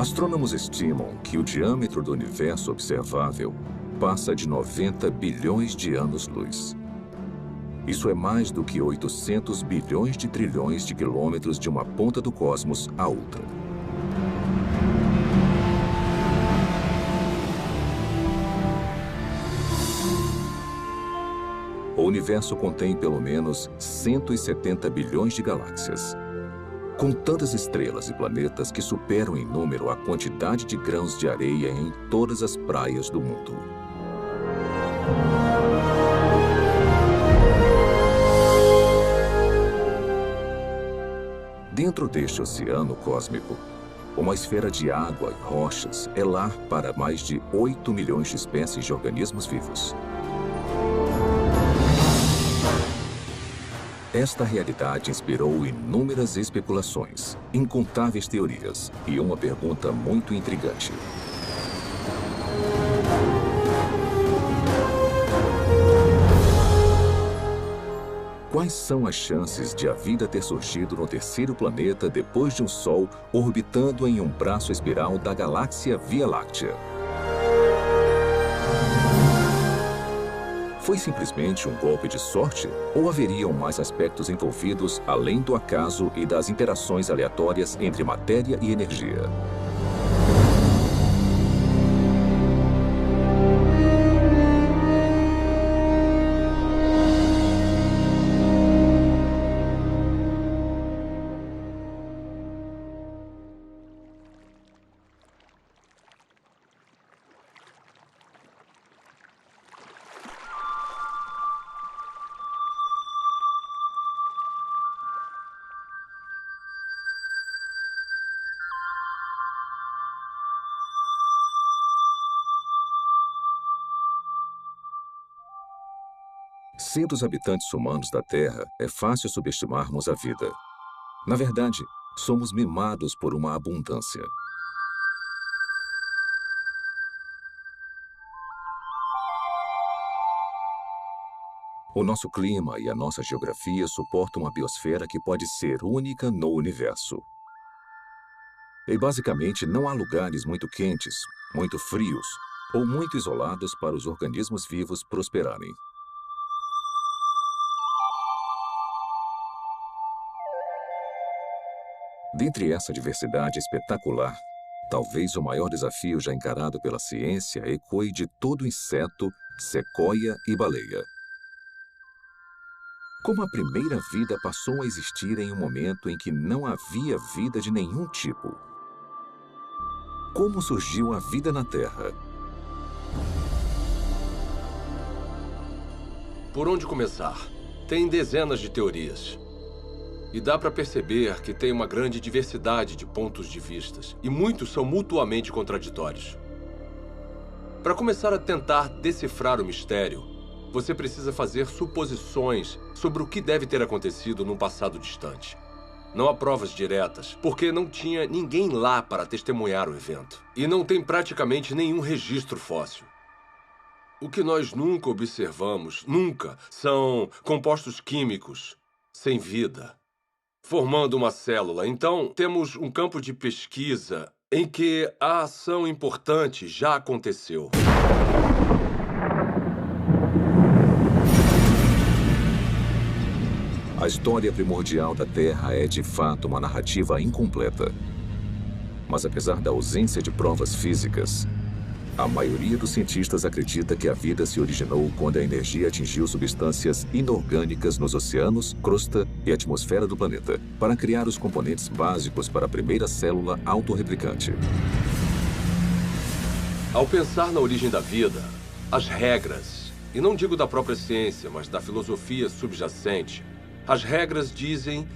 Astrônomos estimam que o diâmetro do universo observável passa de 90 bilhões de anos-luz. Isso é mais do que 800 bilhões de trilhões de quilômetros de uma ponta do cosmos à outra. O universo contém pelo menos 170 bilhões de galáxias, com tantas estrelas e planetas que superam em número a quantidade de grãos de areia em todas as praias do mundo. Dentro deste oceano cósmico, uma esfera de água e rochas é lar para mais de 8 milhões de espécies de organismos vivos. Esta realidade inspirou inúmeras especulações, incontáveis teorias e uma pergunta muito intrigante. Quais são as chances de a vida ter surgido no terceiro planeta depois de um Sol orbitando em um braço espiral da galáxia Via Láctea? Foi simplesmente um golpe de sorte? Ou haveriam mais aspectos envolvidos além do acaso e das interações aleatórias entre matéria e energia? Sendo os habitantes humanos da Terra, é fácil subestimarmos a vida. Na verdade, somos mimados por uma abundância. O nosso clima e a nossa geografia suportam uma biosfera que pode ser única no universo. E basicamente não há lugares muito quentes, muito frios ou muito isolados para os organismos vivos prosperarem. Dentre essa diversidade espetacular, talvez o maior desafio já encarado pela ciência ecoe de todo inseto, sequoia e baleia. Como a primeira vida passou a existir em um momento em que não havia vida de nenhum tipo? Como surgiu a vida na Terra? Por onde começar? Tem dezenas de teorias. E dá para perceber que tem uma grande diversidade de pontos de vistas, e muitos são mutuamente contraditórios. Para começar a tentar decifrar o mistério, você precisa fazer suposições sobre o que deve ter acontecido num passado distante. Não há provas diretas, porque não tinha ninguém lá para testemunhar o evento. E não tem praticamente nenhum registro fóssil. O que nós nunca observamos, são compostos químicos sem vida, formando uma célula. Então, temos um campo de pesquisa em que a ação importante já aconteceu. A história primordial da Terra é, de fato, uma narrativa incompleta. Mas apesar da ausência de provas físicas, a maioria dos cientistas acredita que a vida se originou quando a energia atingiu substâncias inorgânicas nos oceanos, crosta e atmosfera do planeta, para criar os componentes básicos para a primeira célula autorreplicante. Ao pensar na origem da vida, as regras, e não digo da própria ciência, mas da filosofia subjacente, as regras dizem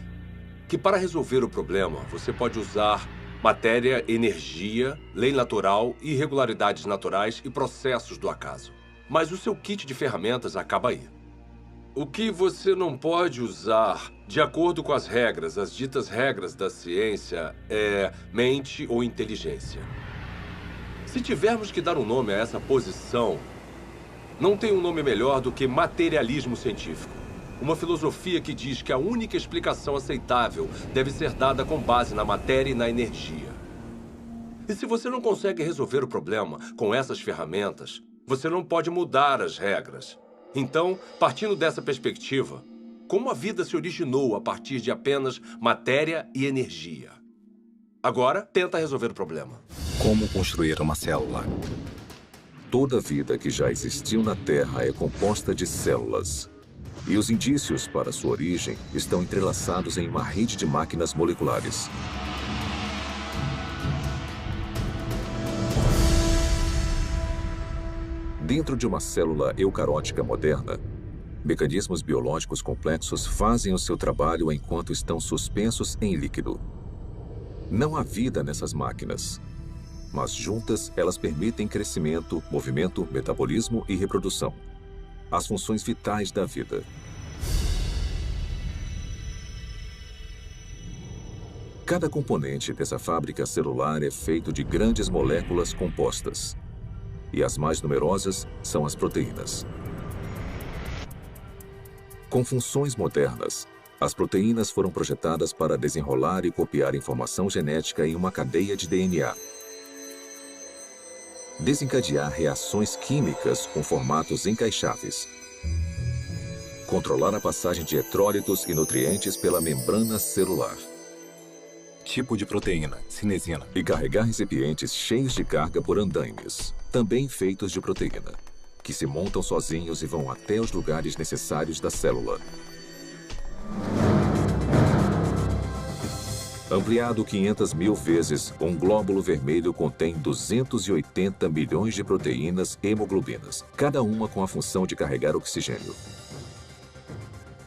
que para resolver o problema, você pode usar matéria, energia, lei natural, irregularidades naturais e processos do acaso. Mas o seu kit de ferramentas acaba aí. O que você não pode usar, de acordo com as regras, as ditas regras da ciência, é mente ou inteligência. Se tivermos que dar um nome a essa posição, não tem um nome melhor do que materialismo científico. Uma filosofia que diz que a única explicação aceitável deve ser dada com base na matéria e na energia. E se você não consegue resolver o problema com essas ferramentas, você não pode mudar as regras. Então, partindo dessa perspectiva, como a vida se originou a partir de apenas matéria e energia? Agora, tenta resolver o problema. Como construir uma célula? Toda vida que já existiu na Terra é composta de células. E os indícios para sua origem estão entrelaçados em uma rede de máquinas moleculares. Dentro de uma célula eucarótica moderna, mecanismos biológicos complexos fazem o seu trabalho enquanto estão suspensos em líquido. Não há vida nessas máquinas, mas juntas elas permitem crescimento, movimento, metabolismo e reprodução, as funções vitais da vida. Cada componente dessa fábrica celular é feito de grandes moléculas compostas. E as mais numerosas são as proteínas. Com funções modernas, as proteínas foram projetadas para desenrolar e copiar informação genética em uma cadeia de DNA. Desencadear reações químicas com formatos encaixáveis. Controlar a passagem de eletrólitos e nutrientes pela membrana celular. Tipo de proteína, cinesina. E carregar recipientes cheios de carga por andaimes, também feitos de proteína, que se montam sozinhos e vão até os lugares necessários da célula. Ampliado 500.000 vezes, um glóbulo vermelho contém 280 milhões de proteínas hemoglobinas, cada uma com a função de carregar oxigênio.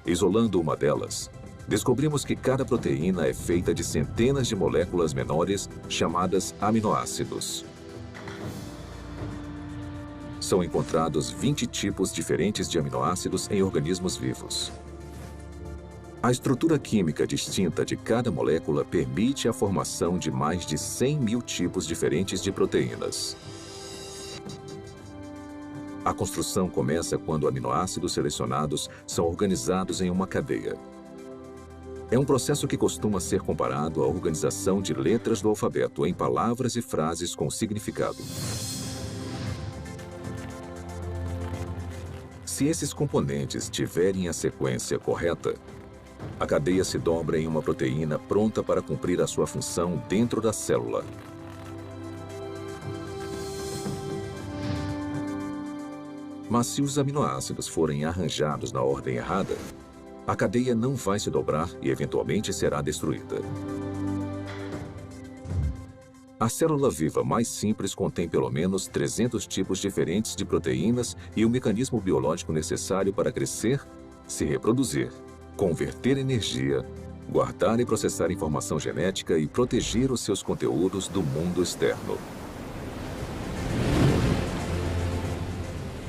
Isolando uma delas, descobrimos que cada proteína é feita de centenas de moléculas menores chamadas aminoácidos. São encontrados 20 tipos diferentes de aminoácidos em organismos vivos. A estrutura química distinta de cada molécula permite a formação de mais de 100.000 tipos diferentes de proteínas. A construção começa quando aminoácidos selecionados são organizados em uma cadeia. É um processo que costuma ser comparado à organização de letras do alfabeto em palavras e frases com significado. Se esses componentes tiverem a sequência correta, a cadeia se dobra em uma proteína pronta para cumprir a sua função dentro da célula. Mas se os aminoácidos forem arranjados na ordem errada, a cadeia não vai se dobrar e eventualmente será destruída. A célula viva mais simples contém pelo menos 300 tipos diferentes de proteínas e o mecanismo biológico necessário para crescer, se reproduzir, converter energia, guardar e processar informação genética e proteger os seus conteúdos do mundo externo.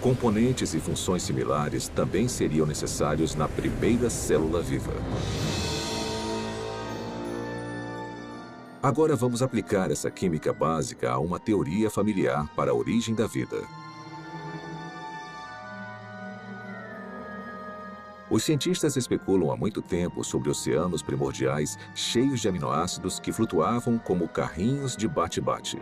Componentes e funções similares também seriam necessários na primeira célula viva. Agora vamos aplicar essa química básica a uma teoria familiar para a origem da vida. Os cientistas especulam há muito tempo sobre oceanos primordiais cheios de aminoácidos que flutuavam como carrinhos de bate-bate.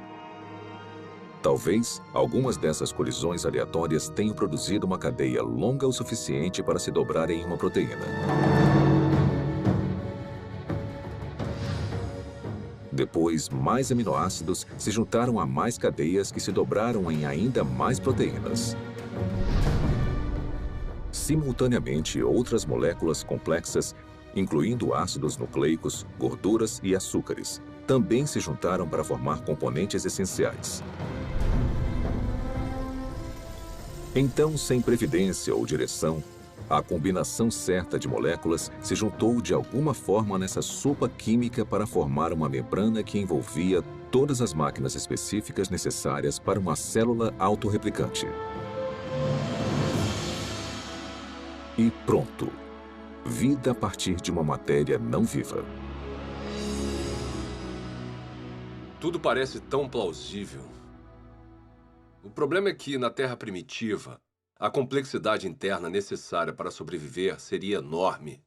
Talvez algumas dessas colisões aleatórias tenham produzido uma cadeia longa o suficiente para se dobrar em uma proteína. Depois, mais aminoácidos se juntaram a mais cadeias que se dobraram em ainda mais proteínas. Simultaneamente, outras moléculas complexas, incluindo ácidos nucleicos, gorduras e açúcares, também se juntaram para formar componentes essenciais. Então, sem previdência ou direção, a combinação certa de moléculas se juntou de alguma forma nessa sopa química para formar uma membrana que envolvia todas as máquinas específicas necessárias para uma célula autorreplicante. E pronto! Vida a partir de uma matéria não viva. Tudo parece tão plausível. O problema é que, na Terra primitiva, a complexidade interna necessária para sobreviver seria enorme.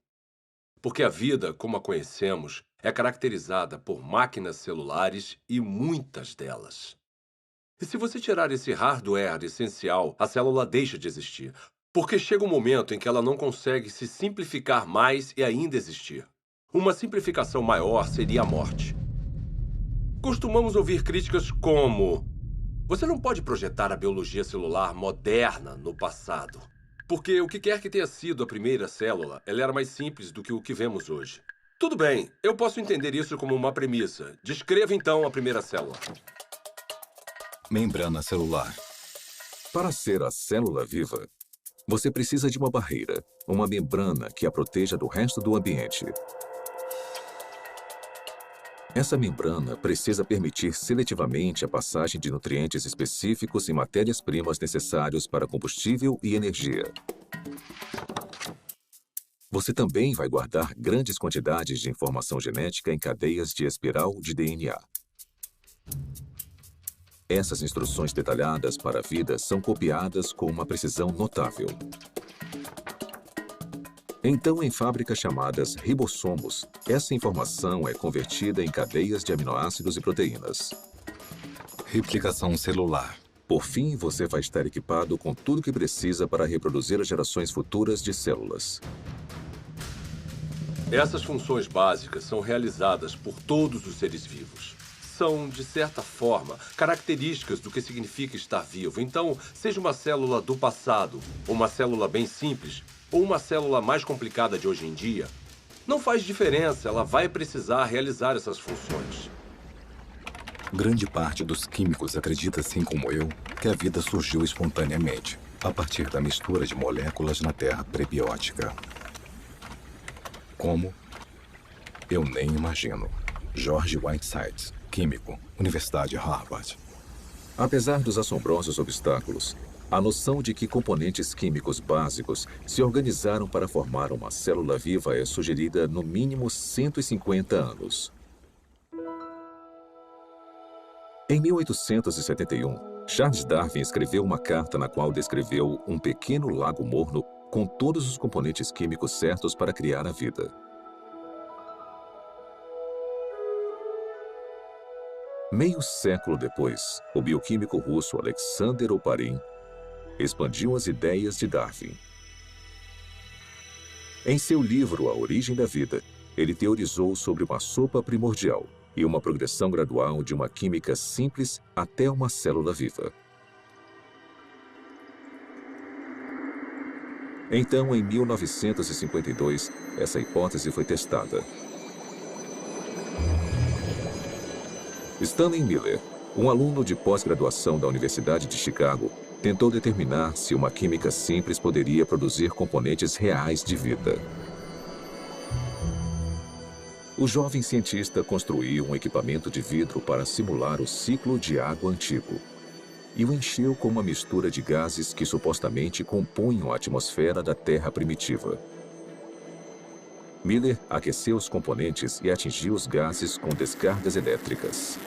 Porque a vida, como a conhecemos, é caracterizada por máquinas celulares e muitas delas. E se você tirar esse hardware essencial, a célula deixa de existir, porque chega um momento em que ela não consegue se simplificar mais e ainda existir. Uma simplificação maior seria a morte. Costumamos ouvir críticas como: você não pode projetar a biologia celular moderna no passado, porque o que quer que tenha sido a primeira célula, ela era mais simples do que o que vemos hoje. Tudo bem, eu posso entender isso como uma premissa. Descreva então a primeira célula. Membrana celular. Para ser a célula viva, você precisa de uma barreira, uma membrana que a proteja do resto do ambiente. Essa membrana precisa permitir seletivamente a passagem de nutrientes específicos e matérias-primas necessários para combustível e energia. Você também vai guardar grandes quantidades de informação genética em cadeias de espiral de DNA. Essas instruções detalhadas para a vida são copiadas com uma precisão notável. Então, em fábricas chamadas ribossomos, essa informação é convertida em cadeias de aminoácidos e proteínas. Replicação celular. Por fim, você vai estar equipado com tudo o que precisa para reproduzir as gerações futuras de células. Essas funções básicas são realizadas por todos os seres vivos. São, de certa forma, características do que significa estar vivo. Então, seja uma célula do passado, ou uma célula bem simples, ou uma célula mais complicada de hoje em dia, não faz diferença, ela vai precisar realizar essas funções. Grande parte dos químicos acredita, assim como eu, que a vida surgiu espontaneamente, a partir da mistura de moléculas na terra prebiótica. Como? Eu nem imagino. George Whitesides, químico, Universidade Harvard. Apesar dos assombrosos obstáculos, a noção de que componentes químicos básicos se organizaram para formar uma célula viva é sugerida no mínimo 150 anos. Em 1871, Charles Darwin escreveu uma carta na qual descreveu um pequeno lago morno com todos os componentes químicos certos para criar a vida. Meio século depois, o bioquímico russo Alexander Oparin expandiu as ideias de Darwin. Em seu livro A Origem da Vida, ele teorizou sobre uma sopa primordial e uma progressão gradual de uma química simples até uma célula viva. Então, em 1952, essa hipótese foi testada. Stanley Miller, um aluno de pós-graduação da Universidade de Chicago, tentou determinar se uma química simples poderia produzir componentes reais de vida. O jovem cientista construiu um equipamento de vidro para simular o ciclo de água antigo e o encheu com uma mistura de gases que supostamente compunham a atmosfera da Terra primitiva. Miller aqueceu os componentes e atingiu os gases com descargas elétricas.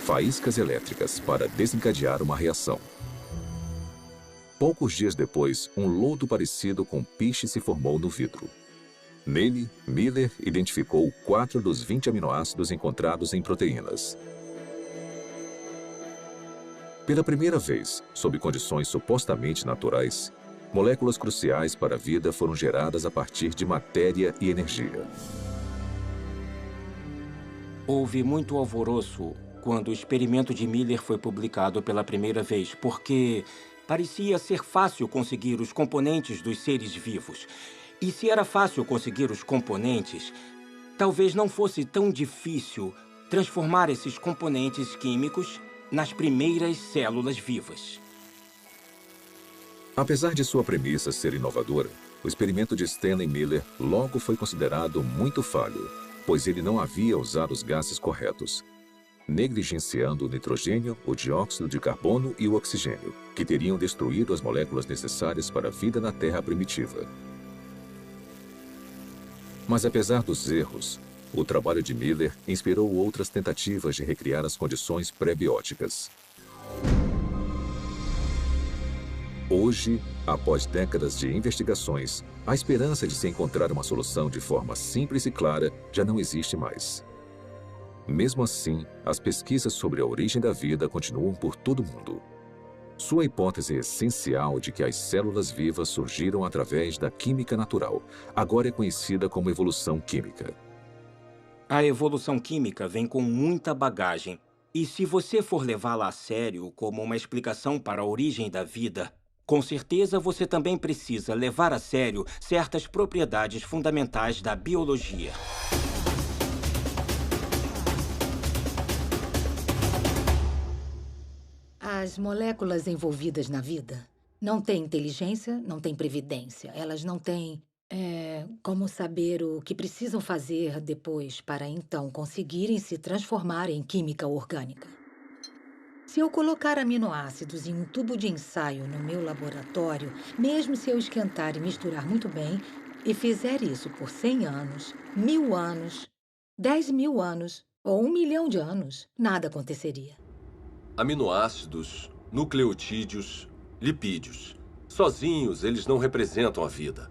Faíscas elétricas para desencadear uma reação. Poucos dias depois, um lodo parecido com piche se formou no vidro. Nele, Miller identificou 4 dos 20 aminoácidos encontrados em proteínas. Pela primeira vez, sob condições supostamente naturais, moléculas cruciais para a vida foram geradas a partir de matéria e energia. Houve muito alvoroço quando o experimento de Miller foi publicado pela primeira vez, porque parecia ser fácil conseguir os componentes dos seres vivos. E se era fácil conseguir os componentes, talvez não fosse tão difícil transformar esses componentes químicos nas primeiras células vivas. Apesar de sua premissa ser inovadora, o experimento de Stanley Miller logo foi considerado muito falho, pois ele não havia usado os gases corretos, negligenciando o nitrogênio, o dióxido de carbono e o oxigênio, que teriam destruído as moléculas necessárias para a vida na Terra primitiva. Mas apesar dos erros, o trabalho de Miller inspirou outras tentativas de recriar as condições pré-bióticas. Hoje, após décadas de investigações, A esperança de se encontrar uma solução de forma simples e clara já não existe mais. Mesmo assim, as pesquisas sobre a origem da vida continuam por todo o mundo. Sua hipótese essencial de que as células vivas surgiram através da química natural agora é conhecida como evolução química. A evolução química vem com muita bagagem. E se você for levá-la a sério como uma explicação para a origem da vida, com certeza você também precisa levar a sério certas propriedades fundamentais da biologia. As moléculas envolvidas na vida não têm inteligência, não têm previdência. Elas não têm como saber o que precisam fazer depois para então conseguirem se transformar em química orgânica. Se eu colocar aminoácidos em um tubo de ensaio no meu laboratório, mesmo se eu esquentar e misturar muito bem, e fizer isso por 100 anos, 1000 anos, 10.000 anos ou 1 milhão de anos, nada aconteceria. Aminoácidos, nucleotídeos, lipídios. Sozinhos, eles não representam a vida.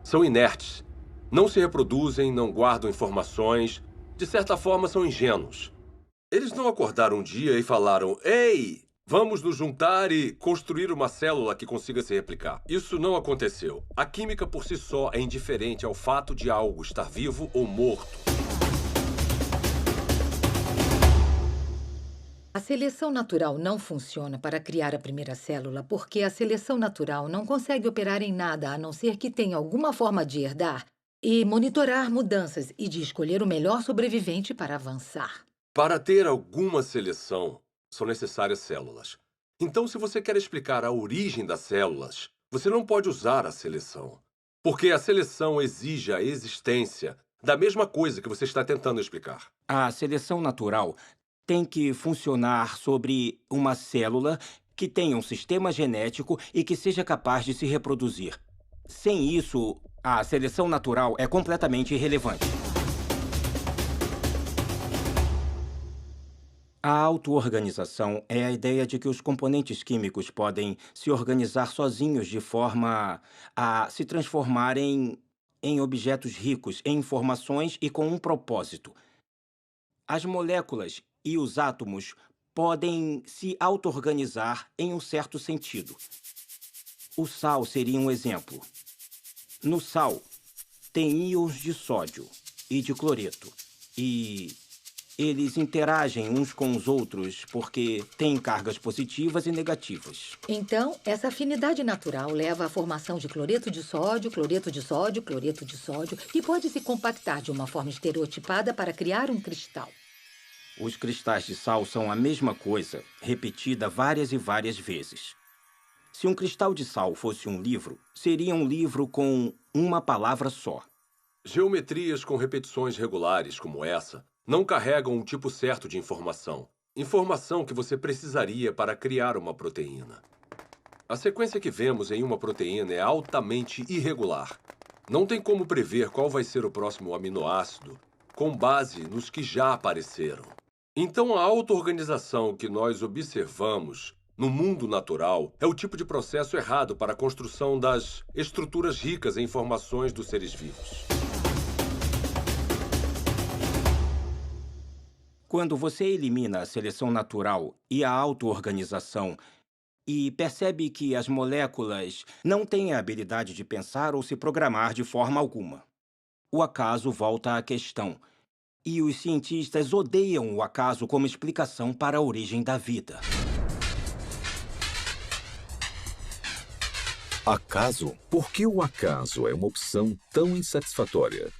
São inertes. Não se reproduzem, não guardam informações. De certa forma, são ingênuos. Eles não acordaram um dia e falaram: "Ei, vamos nos juntar e construir uma célula que consiga se replicar." Isso não aconteceu. A química por si só é indiferente ao fato de algo estar vivo ou morto. A seleção natural não funciona para criar a primeira célula porque a seleção natural não consegue operar em nada a não ser que tenha alguma forma de herdar e monitorar mudanças e de escolher o melhor sobrevivente para avançar. Para ter alguma seleção, são necessárias células. Então, se você quer explicar a origem das células, você não pode usar a seleção. Porque a seleção exige a existência da mesma coisa que você está tentando explicar. A seleção natural tem que funcionar sobre uma célula que tenha um sistema genético e que seja capaz de se reproduzir. Sem isso, a seleção natural é completamente irrelevante. A auto-organização é a ideia de que os componentes químicos podem se organizar sozinhos de forma a se transformarem em objetos ricos em informações e com um propósito. As moléculas e os átomos podem se auto-organizar em um certo sentido. O sal seria um exemplo. No sal, tem íons de sódio e de cloreto. E eles interagem uns com os outros porque têm cargas positivas e negativas. Então, essa afinidade natural leva à formação de cloreto de sódio, cloreto de sódio, cloreto de sódio, que pode se compactar de uma forma estereotipada para criar um cristal. Os cristais de sal são a mesma coisa, repetida várias e várias vezes. Se um cristal de sal fosse um livro, seria um livro com uma palavra só. Geometrias com repetições regulares como essa não carregam um tipo certo de informação. Informação que você precisaria para criar uma proteína. A sequência que vemos em uma proteína é altamente irregular. Não tem como prever qual vai ser o próximo aminoácido com base nos que já apareceram. Então, a auto-organização que nós observamos no mundo natural é o tipo de processo errado para a construção das estruturas ricas em informações dos seres vivos. Quando você elimina a seleção natural e a auto-organização e percebe que as moléculas não têm a habilidade de pensar ou se programar de forma alguma, o acaso volta à questão. E os cientistas odeiam o acaso como explicação para a origem da vida. Acaso? Por que o acaso é uma opção tão insatisfatória?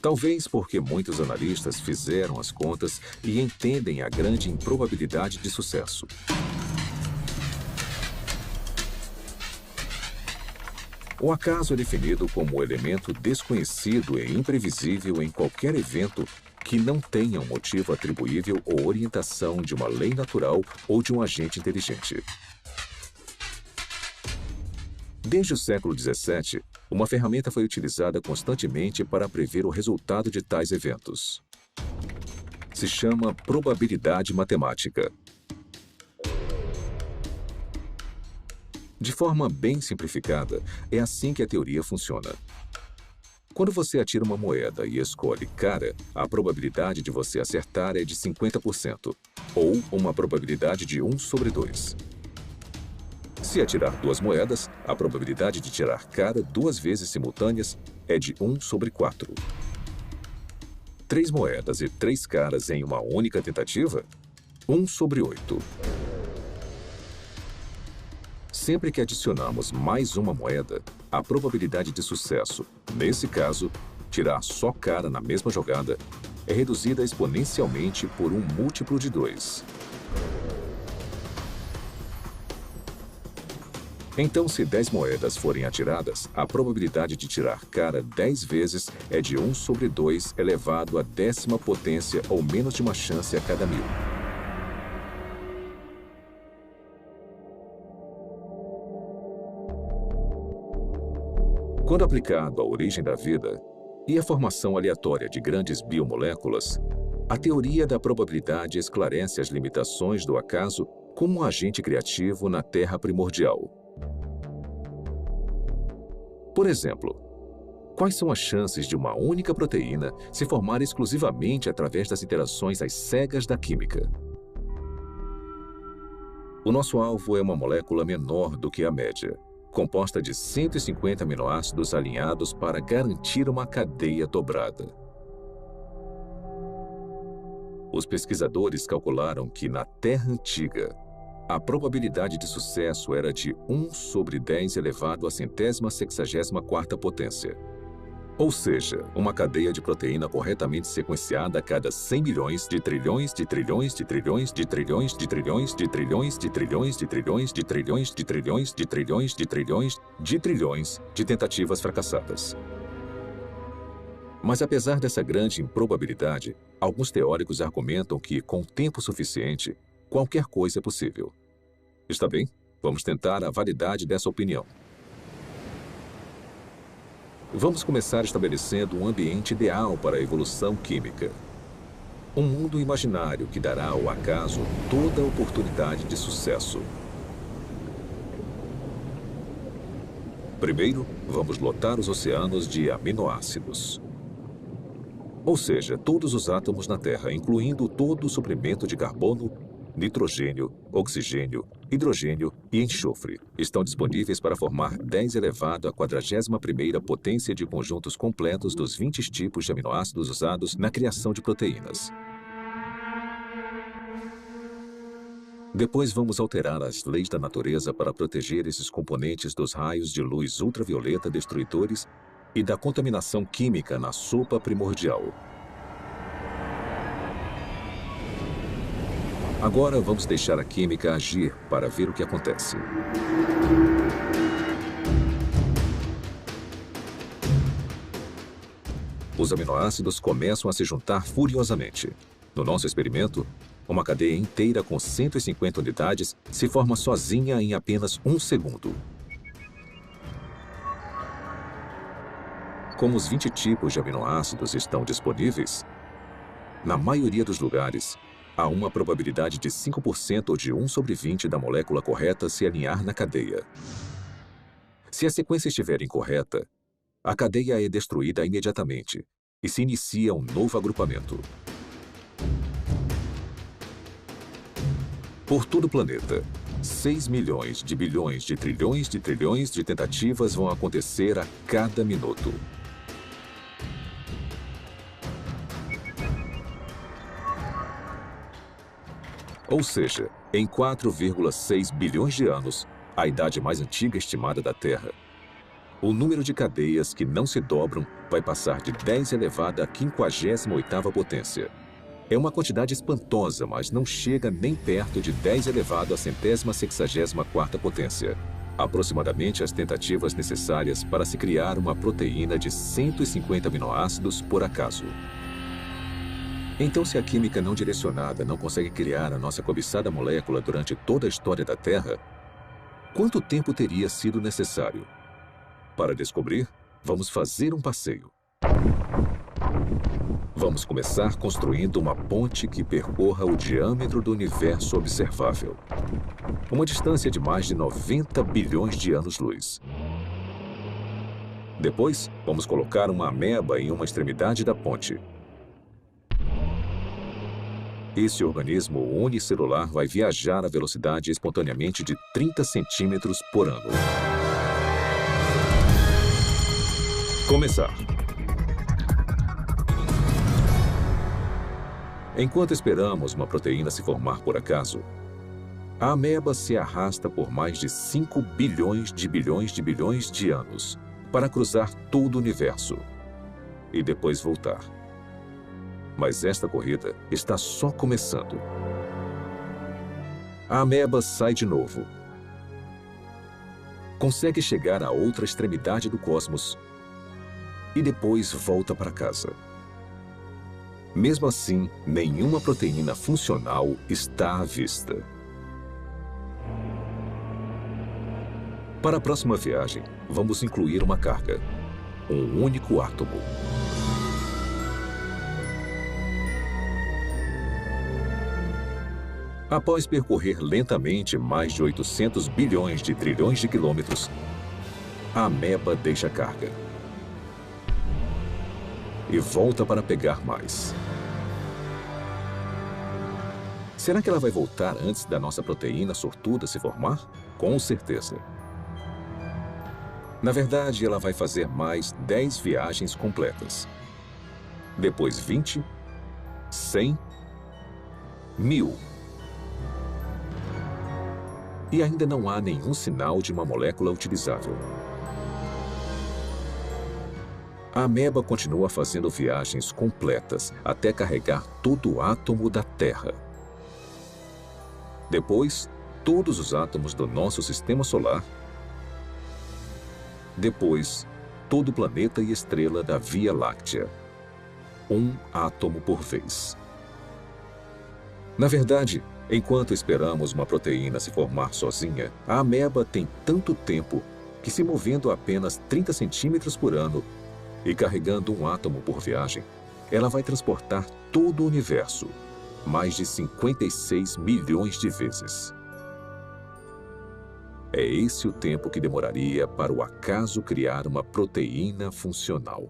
Talvez porque muitos analistas fizeram as contas e entendem a grande improbabilidade de sucesso. O acaso é definido como o elemento desconhecido e imprevisível em qualquer evento que não tenha um motivo atribuível ou orientação de uma lei natural ou de um agente inteligente. Desde o século XVII, uma ferramenta foi utilizada constantemente para prever o resultado de tais eventos. Se chama probabilidade matemática. De forma bem simplificada, é assim que a teoria funciona. Quando você atira uma moeda e escolhe cara, a probabilidade de você acertar é de 50%, ou uma probabilidade de 1 sobre 2. Se atirar 2 moedas, a probabilidade de tirar cara 2 vezes simultâneas é de 1 sobre 4. 3 moedas e 3 caras em uma única tentativa? 1 sobre 8. Sempre que adicionamos mais uma moeda, a probabilidade de sucesso, nesse caso, tirar só cara na mesma jogada, é reduzida exponencialmente por um múltiplo de 2. Então, se 10 moedas forem atiradas, a probabilidade de tirar cara 10 vezes é de 1 sobre 2 elevado à 10ª potência ou menos de uma chance a cada 1000. Quando aplicado à origem da vida e à formação aleatória de grandes biomoléculas, a teoria da probabilidade esclarece as limitações do acaso como um agente criativo na Terra primordial. Por exemplo, quais são as chances de uma única proteína se formar exclusivamente através das interações às cegas da química? O nosso alvo é uma molécula menor do que a média, composta de 150 aminoácidos alinhados para garantir uma cadeia dobrada. Os pesquisadores calcularam que, na Terra antiga, a probabilidade de sucesso era de 1 sobre 10 elevado à 164ª potência. Ou seja, uma cadeia de proteína corretamente sequenciada a cada 100 milhões de trilhões de trilhões de trilhões de trilhões de trilhões de trilhões de trilhões de trilhões de trilhões de trilhões de trilhões de trilhões de trilhões de tentativas fracassadas. Mas apesar dessa grande improbabilidade, alguns teóricos argumentam que, com tempo suficiente, qualquer coisa é possível. Está bem? Vamos tentar a validade dessa opinião. Vamos começar estabelecendo um ambiente ideal para a evolução química. Um mundo imaginário que dará ao acaso toda a oportunidade de sucesso. Primeiro, vamos lotar os oceanos de aminoácidos. Ou seja, todos os átomos na Terra, incluindo todo o suprimento de carbono, nitrogênio, oxigênio, hidrogênio e enxofre, estão disponíveis para formar 10 elevado à 41ª potência de conjuntos completos dos 20 tipos de aminoácidos usados na criação de proteínas. Depois vamos alterar as leis da natureza para proteger esses componentes dos raios de luz ultravioleta destruidores e da contaminação química na sopa primordial. Agora vamos deixar a química agir para ver o que acontece. Os aminoácidos começam a se juntar furiosamente. No nosso experimento, uma cadeia inteira com 150 unidades se forma sozinha em apenas 1 segundo. Como os 20 tipos de aminoácidos estão disponíveis, na maioria dos lugares, há uma probabilidade de 5% ou de 1 sobre 20 da molécula correta se alinhar na cadeia. Se a sequência estiver incorreta, a cadeia é destruída imediatamente e se inicia um novo agrupamento. Por todo o planeta, 6 milhões de bilhões de trilhões de trilhões de tentativas vão acontecer a cada minuto. Ou seja, em 4,6 bilhões de anos, a idade mais antiga estimada da Terra, o número de cadeias que não se dobram vai passar de 10 elevado à 58ª potência. É uma quantidade espantosa, mas não chega nem perto de 10 elevado à 164ª potência. Aproximadamente as tentativas necessárias para se criar uma proteína de 150 aminoácidos por acaso. Então, se a química não direcionada não consegue criar a nossa cobiçada molécula durante toda a história da Terra, quanto tempo teria sido necessário? Para descobrir, vamos fazer um passeio. Vamos começar construindo uma ponte que percorra o diâmetro do universo observável. Uma distância de mais de 90 bilhões de anos-luz. Depois, vamos colocar uma ameba em uma extremidade da ponte. Esse organismo unicelular vai viajar a velocidade espontaneamente de 30 centímetros por ano. Começar. Enquanto esperamos uma proteína se formar por acaso, a ameba se arrasta por mais de 5 bilhões de anos para cruzar todo o universo e depois voltar. Mas esta corrida está só começando. A ameba sai de novo. Consegue chegar à outra extremidade do cosmos e depois volta para casa. Mesmo assim, nenhuma proteína funcional está à vista. Para a próxima viagem, vamos incluir uma carga, um único átomo. Após percorrer lentamente mais de 800 bilhões de trilhões de quilômetros, a ameba deixa a carga e volta para pegar mais. Será que ela vai voltar antes da nossa proteína sortuda se formar? Com certeza. Na verdade, ela vai fazer mais 10 viagens completas. Depois 20, 100, 1000. E ainda não há nenhum sinal de uma molécula utilizável. A ameba continua fazendo viagens completas até carregar todo o átomo da Terra. Depois, todos os átomos do nosso sistema solar. Depois, todo o planeta e estrela da Via Láctea. Um átomo por vez. Na verdade, enquanto esperamos uma proteína se formar sozinha, a ameba tem tanto tempo que, se movendo apenas 30 centímetros por ano e carregando um átomo por viagem, ela vai transportar todo o universo, mais de 56 milhões de vezes. É esse o tempo que demoraria para o acaso criar uma proteína funcional.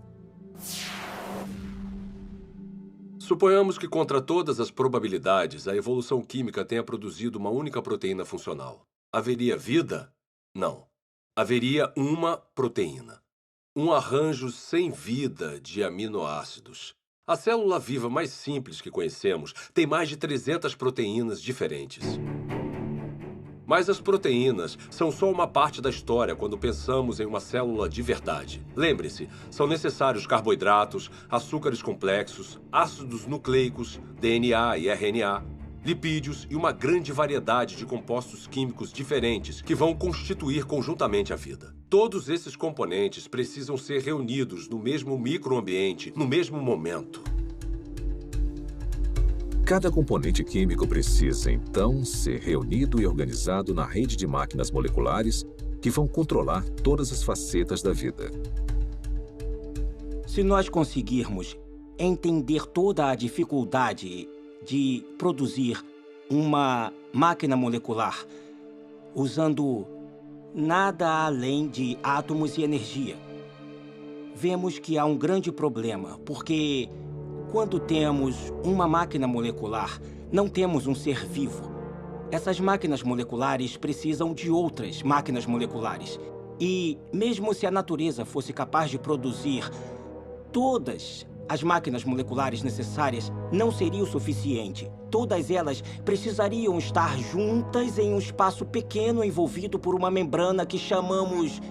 Suponhamos que, contra todas as probabilidades, a evolução química tenha produzido uma única proteína funcional. Haveria vida? Não. Haveria uma proteína. Um arranjo sem vida de aminoácidos. A célula viva mais simples que conhecemos tem mais de 300 proteínas diferentes. Mas as proteínas são só uma parte da história quando pensamos em uma célula de verdade. Lembre-se, são necessários carboidratos, açúcares complexos, ácidos nucleicos, DNA e RNA, lipídios e uma grande variedade de compostos químicos diferentes que vão constituir conjuntamente a vida. Todos esses componentes precisam ser reunidos no mesmo microambiente, no mesmo momento. Cada componente químico precisa, então, ser reunido e organizado na rede de máquinas moleculares que vão controlar todas as facetas da vida. Se nós conseguirmos entender toda a dificuldade de produzir uma máquina molecular usando nada além de átomos e energia, vemos que há um grande problema, porque quando temos uma máquina molecular, não temos um ser vivo. Essas máquinas moleculares precisam de outras máquinas moleculares. E mesmo se a natureza fosse capaz de produzir todas as máquinas moleculares necessárias, não seria o suficiente. Todas elas precisariam estar juntas em um espaço pequeno envolvido por uma membrana que chamamos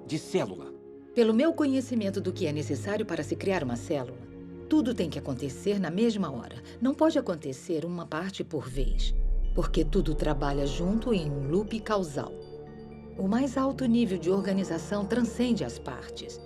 de célula. Pelo meu conhecimento do que é necessário para se criar uma célula, tudo tem que acontecer na mesma hora. Não pode acontecer uma parte por vez, porque tudo trabalha junto em um loop causal. O mais alto nível de organização transcende as partes.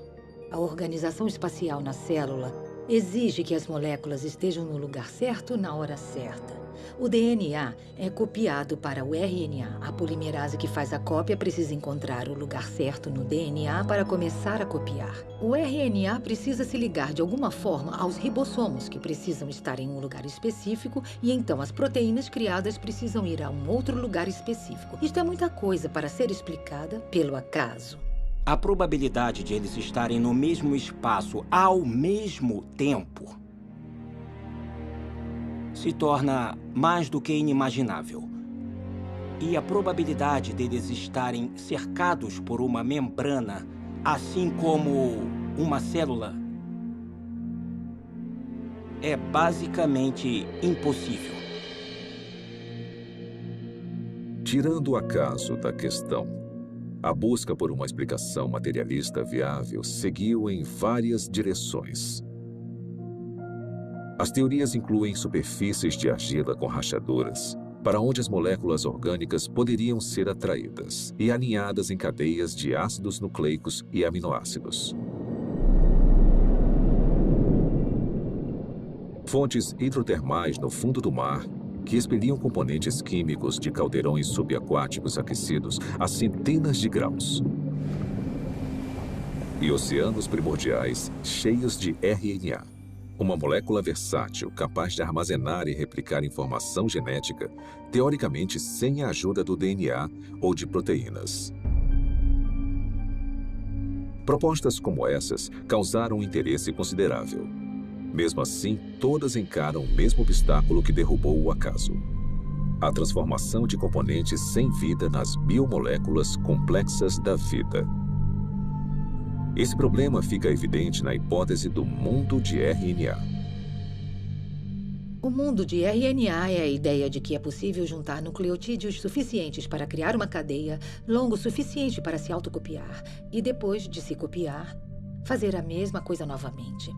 A organização espacial na célula exige que as moléculas estejam no lugar certo na hora certa. O DNA é copiado para o RNA. A polimerase que faz a cópia precisa encontrar o lugar certo no DNA para começar a copiar. O RNA precisa se ligar de alguma forma aos ribossomos, que precisam estar em um lugar específico, e então as proteínas criadas precisam ir a um outro lugar específico. Isto é muita coisa para ser explicada pelo acaso. A probabilidade de eles estarem no mesmo espaço ao mesmo tempo se torna mais do que inimaginável. E a probabilidade deles estarem cercados por uma membrana, assim como uma célula, é basicamente impossível. Tirando o acaso da questão, a busca por uma explicação materialista viável seguiu em várias direções. As teorias incluem superfícies de argila com rachaduras, para onde as moléculas orgânicas poderiam ser atraídas e alinhadas em cadeias de ácidos nucleicos e aminoácidos. Fontes hidrotermais no fundo do mar, que expeliam componentes químicos de caldeirões subaquáticos aquecidos a centenas de graus. E oceanos primordiais cheios de RNA. Uma molécula versátil, capaz de armazenar e replicar informação genética, teoricamente sem a ajuda do DNA ou de proteínas. Propostas como essas causaram um interesse considerável. Mesmo assim, todas encaram o mesmo obstáculo que derrubou o acaso: a transformação de componentes sem vida nas biomoléculas complexas da vida. Esse problema fica evidente na hipótese do mundo de RNA. O mundo de RNA é a ideia de que é possível juntar nucleotídeos suficientes para criar uma cadeia longo o suficiente para se autocopiar e, depois de se copiar, fazer a mesma coisa novamente.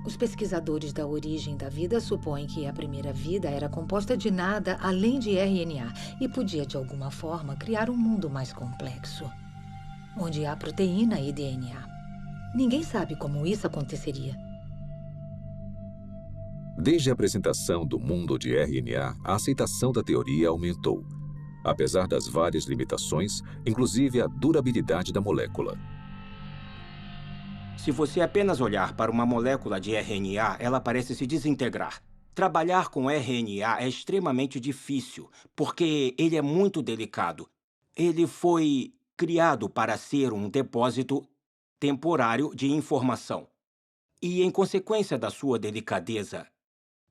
Os pesquisadores da origem da vida supõem que a primeira vida era composta de nada além de RNA e podia, de alguma forma, criar um mundo mais complexo, onde há proteína e DNA. Ninguém sabe como isso aconteceria. Desde a apresentação do mundo de RNA, a aceitação da teoria aumentou, apesar das várias limitações, inclusive a durabilidade da molécula. Se você apenas olhar para uma molécula de RNA, ela parece se desintegrar. Trabalhar com RNA é extremamente difícil, porque ele é muito delicado. Ele foi criado para ser um depósito temporário de informação. E, em consequência da sua delicadeza,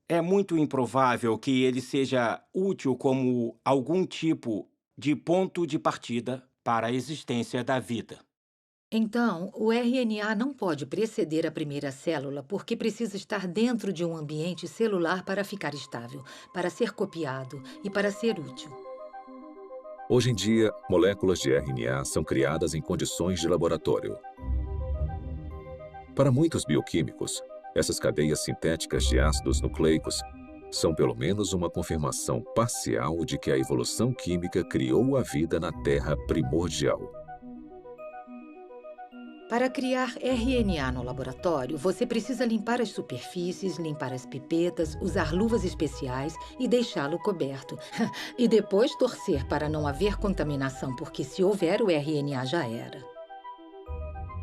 é muito improvável que ele seja útil como algum tipo de ponto de partida para a existência da vida. Então, o RNA não pode preceder a primeira célula porque precisa estar dentro de um ambiente celular para ficar estável, para ser copiado e para ser útil. Hoje em dia, moléculas de RNA são criadas em condições de laboratório. Para muitos bioquímicos, essas cadeias sintéticas de ácidos nucleicos são pelo menos uma confirmação parcial de que a evolução química criou a vida na Terra primordial. Para criar RNA no laboratório, você precisa limpar as superfícies, limpar as pipetas, usar luvas especiais e deixá-lo coberto. E depois torcer para não haver contaminação, porque se houver, o RNA já era.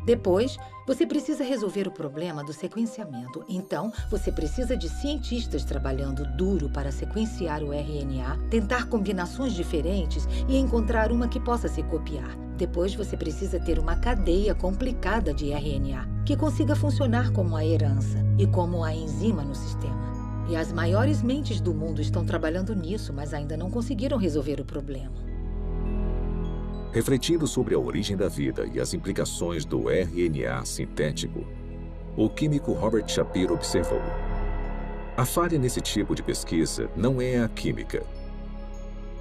Depois, você precisa resolver o problema do sequenciamento. Então, você precisa de cientistas trabalhando duro para sequenciar o RNA, tentar combinações diferentes e encontrar uma que possa se copiar. Depois, você precisa ter uma cadeia complicada de RNA, que consiga funcionar como a herança e como a enzima no sistema. E as maiores mentes do mundo estão trabalhando nisso, mas ainda não conseguiram resolver o problema. Refletindo sobre a origem da vida e as implicações do RNA sintético, o químico Robert Shapiro observou: a falha nesse tipo de pesquisa não é a química.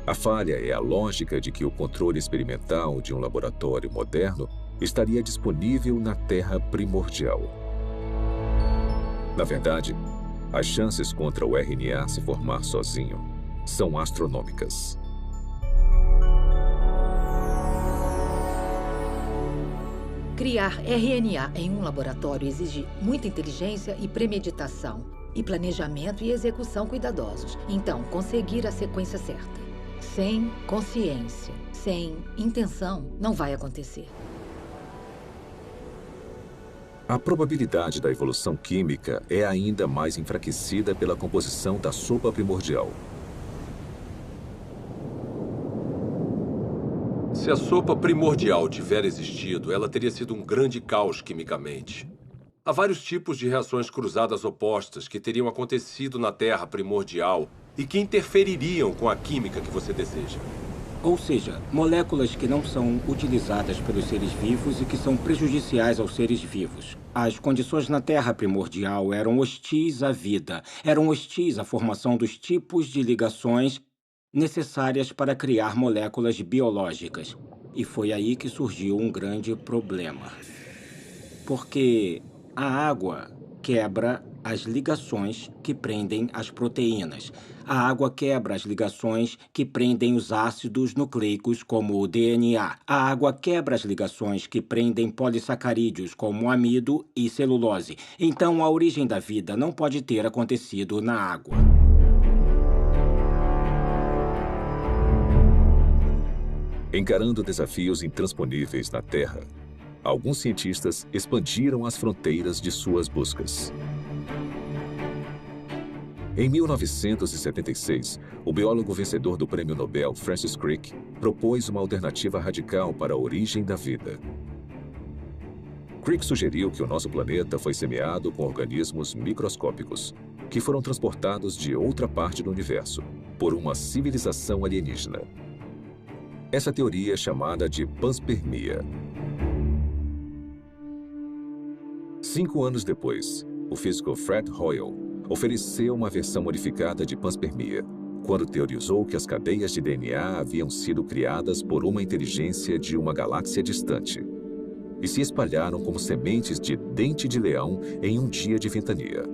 A falha é a lógica de que o controle experimental de um laboratório moderno estaria disponível na Terra primordial. Na verdade, as chances contra o RNA se formar sozinho são astronômicas. Criar RNA em um laboratório exige muita inteligência e premeditação, e planejamento e execução cuidadosos. Então, conseguir a sequência certa, sem consciência, sem intenção, não vai acontecer. A probabilidade da evolução química é ainda mais enfraquecida pela composição da sopa primordial. Se a sopa primordial tiver existido, ela teria sido um grande caos quimicamente. Há vários tipos de reações cruzadas opostas que teriam acontecido na Terra primordial e que interfeririam com a química que você deseja. Ou seja, moléculas que não são utilizadas pelos seres vivos e que são prejudiciais aos seres vivos. As condições na Terra primordial eram hostis à vida, eram hostis à formação dos tipos de ligações necessárias para criar moléculas biológicas. E foi aí que surgiu um grande problema. Porque a água quebra as ligações que prendem as proteínas. A água quebra as ligações que prendem os ácidos nucleicos, como o DNA. A água quebra as ligações que prendem polissacarídeos, como o amido e celulose. Então, a origem da vida não pode ter acontecido na água. Encarando desafios intransponíveis na Terra, alguns cientistas expandiram as fronteiras de suas buscas. Em 1976, o biólogo vencedor do Prêmio Nobel, Francis Crick, propôs uma alternativa radical para a origem da vida. Crick sugeriu que o nosso planeta foi semeado com organismos microscópicos, que foram transportados de outra parte do universo, por uma civilização alienígena. Essa teoria é chamada de panspermia. 5 anos depois, o físico Fred Hoyle ofereceu uma versão modificada de panspermia, quando teorizou que as cadeias de DNA haviam sido criadas por uma inteligência de uma galáxia distante e se espalharam como sementes de dente de leão em um dia de ventania.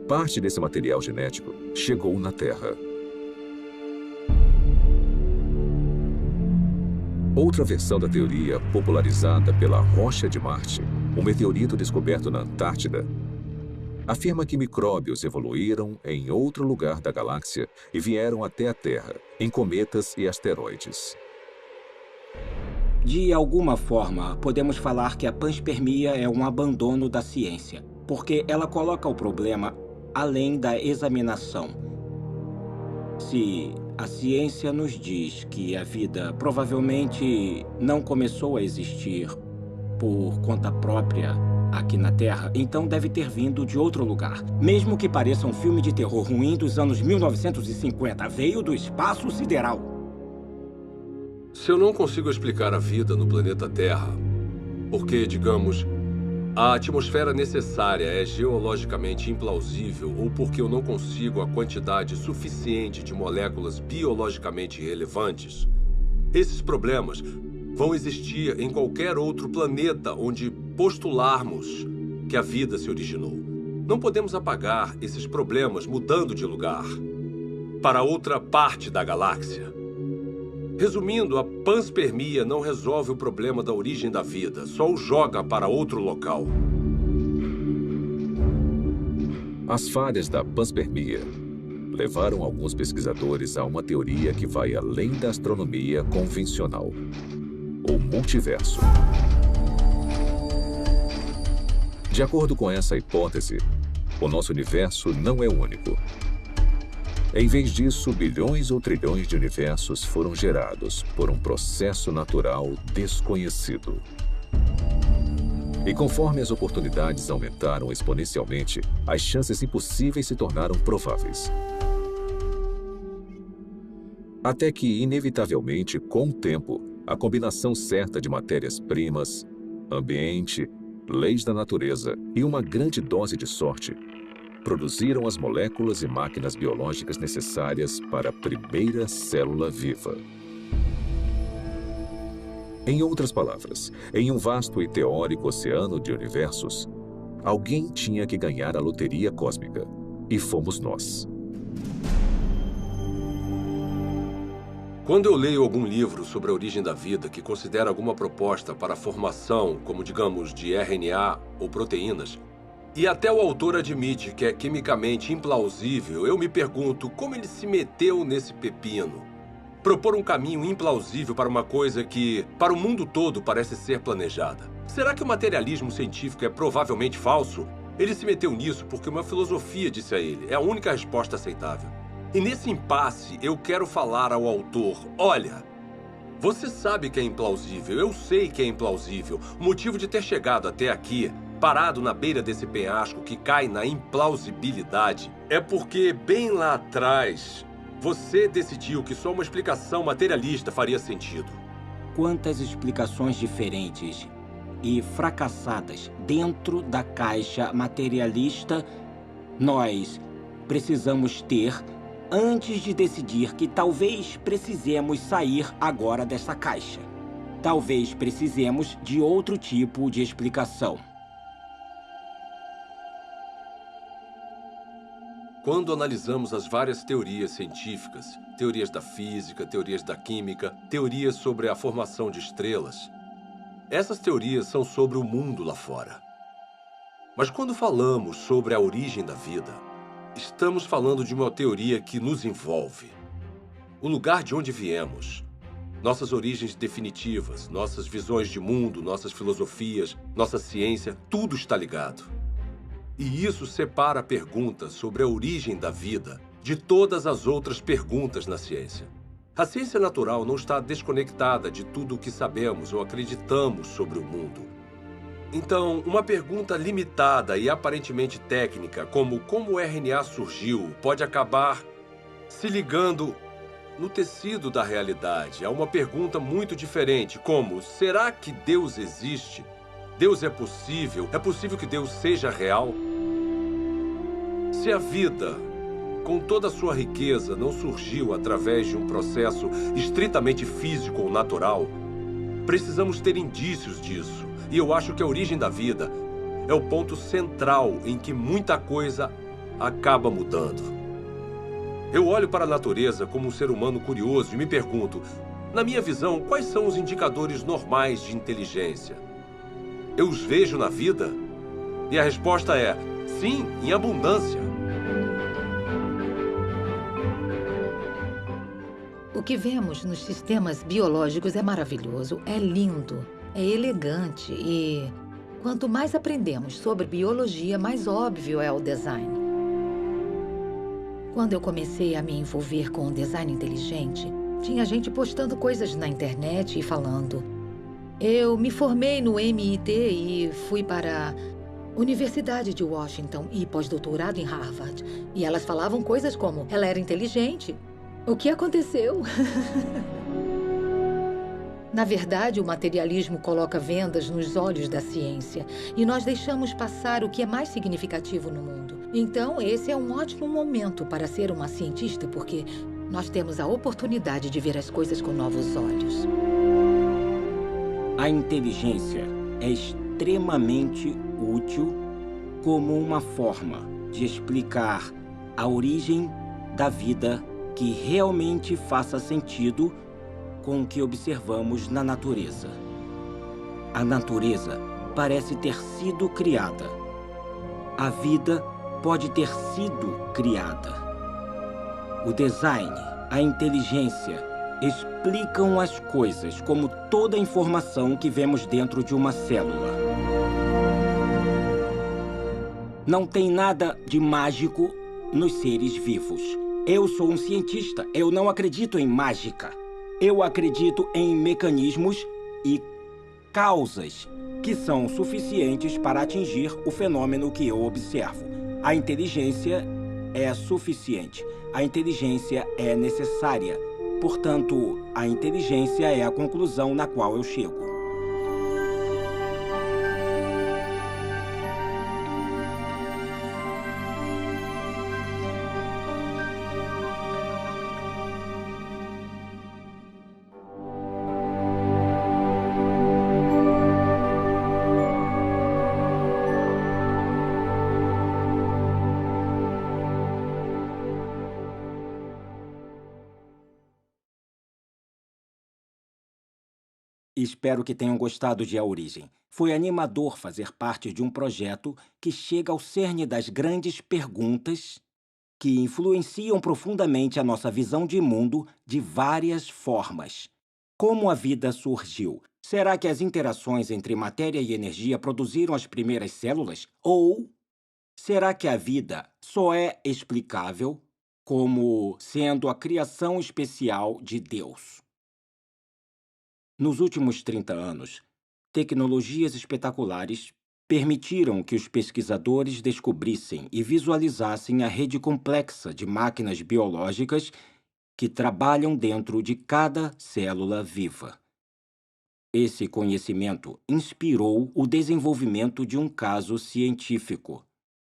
Parte desse material genético chegou na Terra. Outra versão da teoria, popularizada pela Rocha de Marte, um meteorito descoberto na Antártida, afirma que micróbios evoluíram em outro lugar da galáxia e vieram até a Terra, em cometas e asteroides. De alguma forma, podemos falar que a panspermia é um abandono da ciência, porque ela coloca o problema além da examinação. Se a ciência nos diz que a vida provavelmente não começou a existir por conta própria aqui na Terra, então deve ter vindo de outro lugar. Mesmo que pareça um filme de terror ruim dos anos 1950, veio do espaço sideral. Se eu não consigo explicar a vida no planeta Terra, porque, digamos, a atmosfera necessária é geologicamente implausível ou porque eu não consigo a quantidade suficiente de moléculas biologicamente relevantes, esses problemas vão existir em qualquer outro planeta onde postularmos que a vida se originou. Não podemos apagar esses problemas mudando de lugar para outra parte da galáxia. Resumindo, a panspermia não resolve o problema da origem da vida, só o joga para outro local. As falhas da panspermia levaram alguns pesquisadores a uma teoria que vai além da astronomia convencional: o multiverso. De acordo com essa hipótese, o nosso universo não é único. Em vez disso, bilhões ou trilhões de universos foram gerados por um processo natural desconhecido. E conforme as oportunidades aumentaram exponencialmente, as chances impossíveis se tornaram prováveis. Até que, inevitavelmente, com o tempo, a combinação certa de matérias-primas, ambiente, leis da natureza e uma grande dose de sorte produziram as moléculas e máquinas biológicas necessárias para a primeira célula viva. Em outras palavras, em um vasto e teórico oceano de universos, alguém tinha que ganhar a loteria cósmica, e fomos nós. Quando eu leio algum livro sobre a origem da vida que considera alguma proposta para a formação, como digamos, de RNA ou proteínas, e até o autor admite que é quimicamente implausível, eu me pergunto como ele se meteu nesse pepino. Propor um caminho implausível para uma coisa que, para o mundo todo, parece ser planejada. Será que o materialismo científico é provavelmente falso? Ele se meteu nisso porque uma filosofia disse a ele. É a única resposta aceitável. E nesse impasse, eu quero falar ao autor, olha, você sabe que é implausível, eu sei que é implausível. O motivo de ter chegado até aqui, parado na beira desse penhasco que cai na implausibilidade, é porque bem lá atrás, você decidiu que só uma explicação materialista faria sentido. Quantas explicações diferentes e fracassadas dentro da caixa materialista nós precisamos ter antes de decidir que talvez precisemos sair agora dessa caixa. Talvez precisemos de outro tipo de explicação. Quando analisamos as várias teorias científicas, teorias da física, teorias da química, teorias sobre a formação de estrelas, essas teorias são sobre o mundo lá fora. Mas quando falamos sobre a origem da vida, estamos falando de uma teoria que nos envolve. O lugar de onde viemos, nossas origens definitivas, nossas visões de mundo, nossas filosofias, nossa ciência, tudo está ligado. E isso separa a pergunta sobre a origem da vida de todas as outras perguntas na ciência. A ciência natural não está desconectada de tudo o que sabemos ou acreditamos sobre o mundo. Então, uma pergunta limitada e aparentemente técnica, como o RNA surgiu, pode acabar se ligando no tecido da realidade a uma pergunta muito diferente, como: será que Deus existe? Deus é possível? É possível que Deus seja real? Se a vida, com toda a sua riqueza, não surgiu através de um processo estritamente físico ou natural, precisamos ter indícios disso. E eu acho que a origem da vida é o ponto central em que muita coisa acaba mudando. Eu olho para a natureza como um ser humano curioso e me pergunto, na minha visão, quais são os indicadores normais de inteligência? Eu os vejo na vida? E a resposta é, sim, em abundância. O que vemos nos sistemas biológicos é maravilhoso, é lindo, é elegante e quanto mais aprendemos sobre biologia, mais óbvio é o design. Quando eu comecei a me envolver com o design inteligente, tinha gente postando coisas na internet e falando: eu me formei no MIT e fui para a Universidade de Washington e pós-doutorado em Harvard. E elas falavam coisas como: ela era inteligente. O que aconteceu? Na verdade, o materialismo coloca vendas nos olhos da ciência e nós deixamos passar o que é mais significativo no mundo. Então, esse é um ótimo momento para ser uma cientista, porque nós temos a oportunidade de ver as coisas com novos olhos. A inteligência é extremamente útil como uma forma de explicar a origem da vida que realmente faça sentido com o que observamos na natureza. A natureza parece ter sido criada. A vida pode ter sido criada. O design, a inteligência explicam as coisas como toda a informação que vemos dentro de uma célula. Não tem nada de mágico nos seres vivos. Eu sou um cientista, eu não acredito em mágica. Eu acredito em mecanismos e causas que são suficientes para atingir o fenômeno que eu observo. A inteligência é suficiente. A inteligência é necessária. Portanto, a inteligência é a conclusão na qual eu chego. Espero que tenham gostado de A Origem. Foi animador fazer parte de um projeto que chega ao cerne das grandes perguntas que influenciam profundamente a nossa visão de mundo de várias formas. Como a vida surgiu? Será que as interações entre matéria e energia produziram as primeiras células? Ou será que a vida só é explicável como sendo a criação especial de Deus? Nos últimos 30 anos, tecnologias espetaculares permitiram que os pesquisadores descobrissem e visualizassem a rede complexa de máquinas biológicas que trabalham dentro de cada célula viva. Esse conhecimento inspirou o desenvolvimento de um caso científico,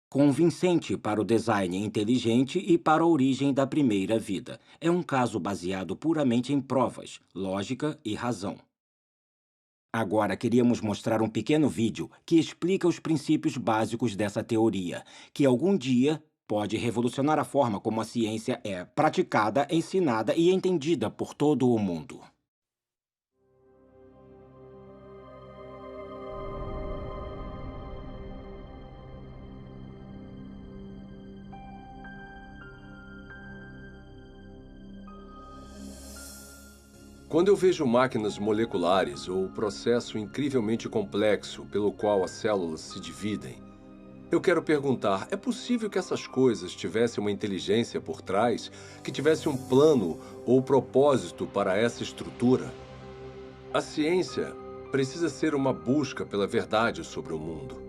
convincente para o design inteligente e para a origem da primeira vida. É um caso baseado puramente em provas, lógica e razão. Agora queríamos mostrar um pequeno vídeo que explica os princípios básicos dessa teoria, que algum dia pode revolucionar a forma como a ciência é praticada, ensinada e entendida por todo o mundo. Quando eu vejo máquinas moleculares ou o processo incrivelmente complexo pelo qual as células se dividem, eu quero perguntar, é possível que essas coisas tivessem uma inteligência por trás, que tivesse um plano ou propósito para essa estrutura? A ciência precisa ser uma busca pela verdade sobre o mundo.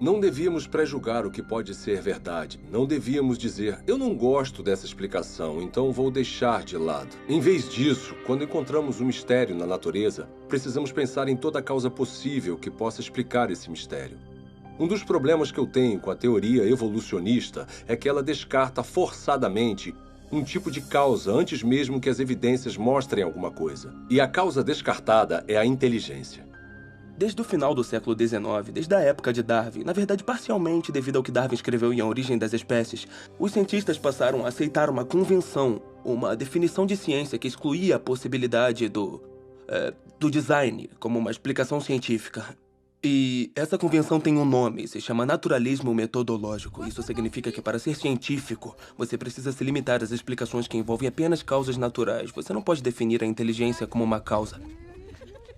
Não devíamos pré-julgar o que pode ser verdade. Não devíamos dizer, eu não gosto dessa explicação, então vou deixar de lado. Em vez disso, quando encontramos um mistério na natureza, precisamos pensar em toda a causa possível que possa explicar esse mistério. Um dos problemas que eu tenho com a teoria evolucionista é que ela descarta forçadamente um tipo de causa antes mesmo que as evidências mostrem alguma coisa. E a causa descartada é a inteligência. Desde o final do século XIX, desde a época de Darwin, na verdade parcialmente devido ao que Darwin escreveu em A Origem das Espécies, os cientistas passaram a aceitar uma convenção, uma definição de ciência que excluía a possibilidade do design como uma explicação científica. E essa convenção tem um nome, se chama naturalismo metodológico. Isso significa que para ser científico, você precisa se limitar às explicações que envolvem apenas causas naturais. Você não pode definir a inteligência como uma causa.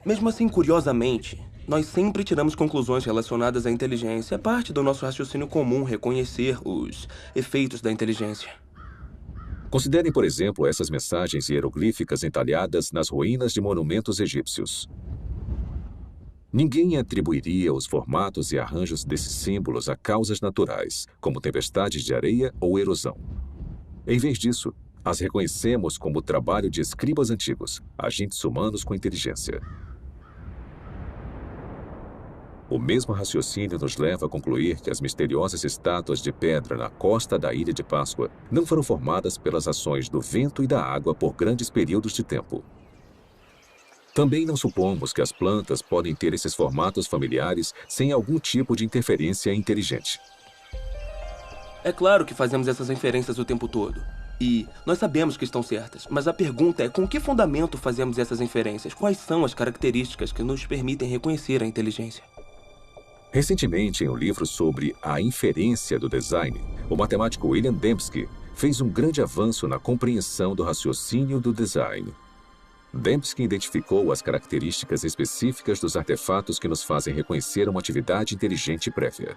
Mesmo assim, curiosamente, nós sempre tiramos conclusões relacionadas à inteligência. É parte do nosso raciocínio comum reconhecer os efeitos da inteligência. Considerem, por exemplo, essas mensagens hieroglíficas entalhadas nas ruínas de monumentos egípcios. Ninguém atribuiria os formatos e arranjos desses símbolos a causas naturais, como tempestades de areia ou erosão. Em vez disso, as reconhecemos como o trabalho de escribas antigos, agentes humanos com inteligência. O mesmo raciocínio nos leva a concluir que as misteriosas estátuas de pedra na costa da Ilha de Páscoa não foram formadas pelas ações do vento e da água por grandes períodos de tempo. Também não supomos que as plantas podem ter esses formatos familiares sem algum tipo de interferência inteligente. É claro que fazemos essas inferências o tempo todo. E nós sabemos que estão certas, mas a pergunta é com que fundamento fazemos essas inferências? Quais são as características que nos permitem reconhecer a inteligência? Recentemente, em um livro sobre a inferência do design, o matemático William Dembski fez um grande avanço na compreensão do raciocínio do design. Dembski identificou as características específicas dos artefatos que nos fazem reconhecer uma atividade inteligente prévia.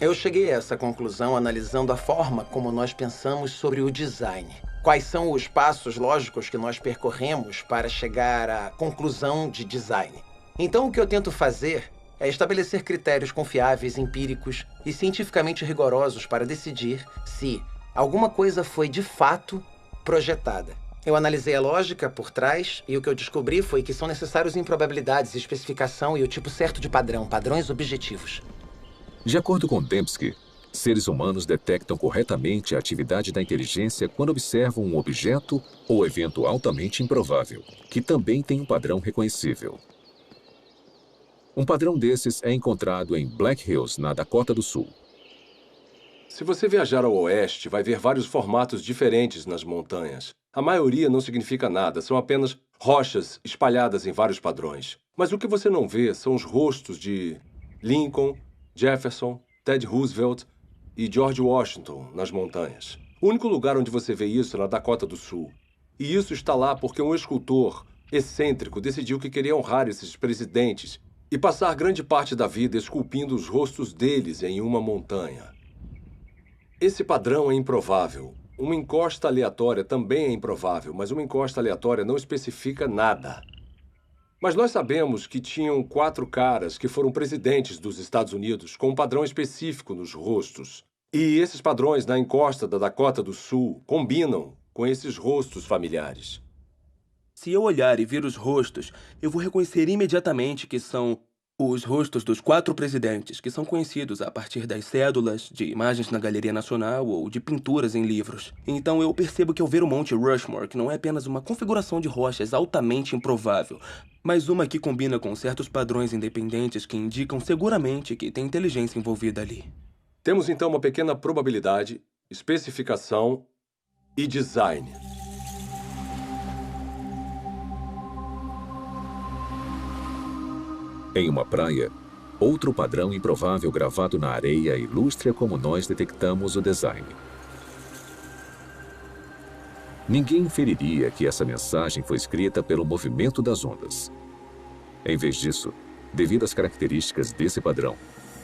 Eu cheguei a essa conclusão analisando a forma como nós pensamos sobre o design. Quais são os passos lógicos que nós percorremos para chegar à conclusão de design. Então, o que eu tento fazer é estabelecer critérios confiáveis, empíricos e cientificamente rigorosos para decidir se alguma coisa foi de fato projetada. Eu analisei a lógica por trás e o que eu descobri foi que são necessários improbabilidades, especificação e o tipo certo de padrão, padrões objetivos. De acordo com Dembski, seres humanos detectam corretamente a atividade da inteligência quando observam um objeto ou evento altamente improvável, que também tem um padrão reconhecível. Um padrão desses é encontrado em Black Hills, na Dakota do Sul. Se você viajar ao oeste, vai ver vários formatos diferentes nas montanhas. A maioria não significa nada, são apenas rochas espalhadas em vários padrões. Mas o que você não vê são os rostos de Lincoln, Jefferson, Ted Roosevelt e George Washington nas montanhas. O único lugar onde você vê isso é na Dakota do Sul. E isso está lá porque um escultor excêntrico decidiu que queria honrar esses presidentes e passar grande parte da vida esculpindo os rostos deles em uma montanha. Esse padrão é improvável. Uma encosta aleatória também é improvável, mas uma encosta aleatória não especifica nada. Mas nós sabemos que tinham 4 caras que foram presidentes dos Estados Unidos com um padrão específico nos rostos. E esses padrões na encosta da Dakota do Sul combinam com esses rostos familiares. Se eu olhar e ver os rostos, eu vou reconhecer imediatamente que são os rostos dos 4 presidentes, que são conhecidos a partir das cédulas, de imagens na Galeria Nacional ou de pinturas em livros. Então eu percebo que ao ver o Monte Rushmore, que não é apenas uma configuração de rochas altamente improvável, mas uma que combina com certos padrões independentes que indicam seguramente que tem inteligência envolvida ali. Temos então uma pequena probabilidade, especificação e design. Em uma praia, outro padrão improvável gravado na areia ilustra como nós detectamos o design. Ninguém inferiria que essa mensagem foi escrita pelo movimento das ondas. Em vez disso, devido às características desse padrão,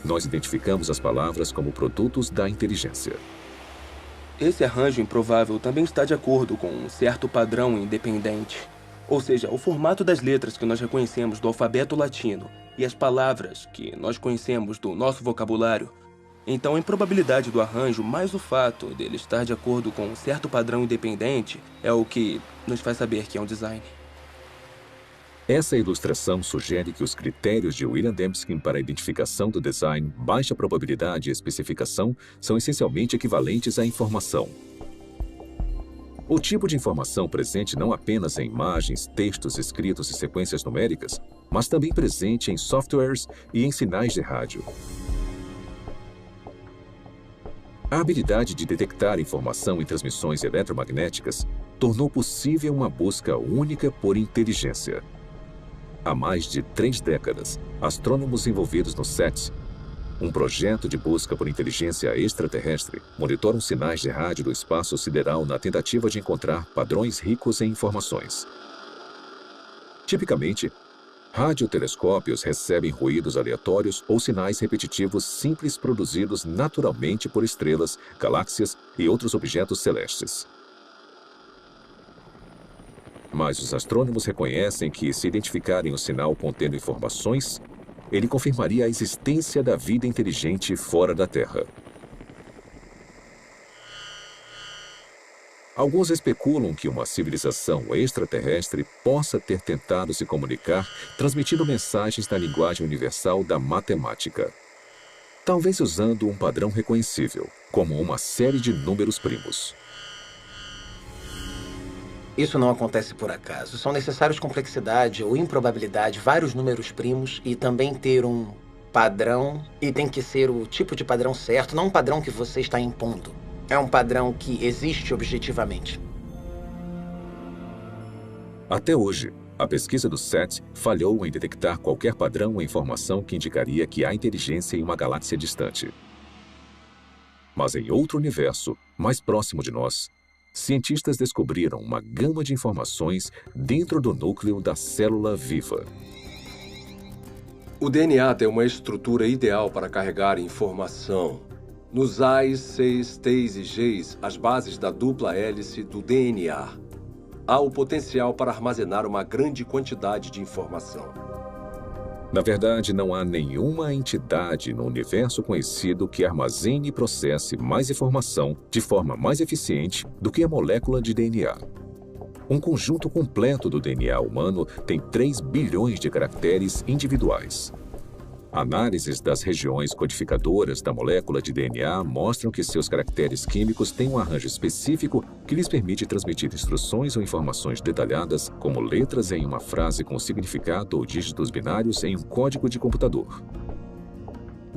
nós identificamos as palavras como produtos da inteligência. Esse arranjo improvável também está de acordo com um certo padrão independente. Ou seja, o formato das letras que nós reconhecemos do alfabeto latino e as palavras que nós conhecemos do nosso vocabulário. Então, a improbabilidade do arranjo, mais o fato dele estar de acordo com um certo padrão independente, é o que nos faz saber que é um design. Essa ilustração sugere que os critérios de William Dembski para a identificação do design, baixa probabilidade e especificação são essencialmente equivalentes à informação. O tipo de informação presente não apenas em imagens, textos escritos e sequências numéricas, mas também presente em softwares e em sinais de rádio. A habilidade de detectar informação em transmissões eletromagnéticas tornou possível uma busca única por inteligência. Há mais de 3 décadas, astrônomos envolvidos no SETI, um projeto de busca por inteligência extraterrestre, monitoram sinais de rádio do espaço sideral na tentativa de encontrar padrões ricos em informações. Tipicamente, radiotelescópios recebem ruídos aleatórios ou sinais repetitivos simples produzidos naturalmente por estrelas, galáxias e outros objetos celestes. Mas os astrônomos reconhecem que, se identificarem o sinal contendo informações, ele confirmaria a existência da vida inteligente fora da Terra. Alguns especulam que uma civilização extraterrestre possa ter tentado se comunicar transmitindo mensagens na linguagem universal da matemática. Talvez usando um padrão reconhecível, como uma série de números primos. Isso não acontece por acaso. São necessários complexidade ou improbabilidade, vários números primos e também ter um padrão. E tem que ser o tipo de padrão certo, não um padrão que você está impondo. É um padrão que existe objetivamente. Até hoje, a pesquisa do SETI falhou em detectar qualquer padrão ou informação que indicaria que há inteligência em uma galáxia distante. Mas em outro universo, mais próximo de nós, cientistas descobriram uma gama de informações dentro do núcleo da célula viva. O DNA tem uma estrutura ideal para carregar informação. Nos A's, C's, T's e G's, as bases da dupla hélice do DNA, há o potencial para armazenar uma grande quantidade de informação. Na verdade, não há nenhuma entidade no universo conhecido que armazene e processe mais informação de forma mais eficiente do que a molécula de DNA. Um conjunto completo do DNA humano tem 3 bilhões de caracteres individuais. Análises das regiões codificadoras da molécula de DNA mostram que seus caracteres químicos têm um arranjo específico que lhes permite transmitir instruções ou informações detalhadas, como letras em uma frase com significado ou dígitos binários em um código de computador.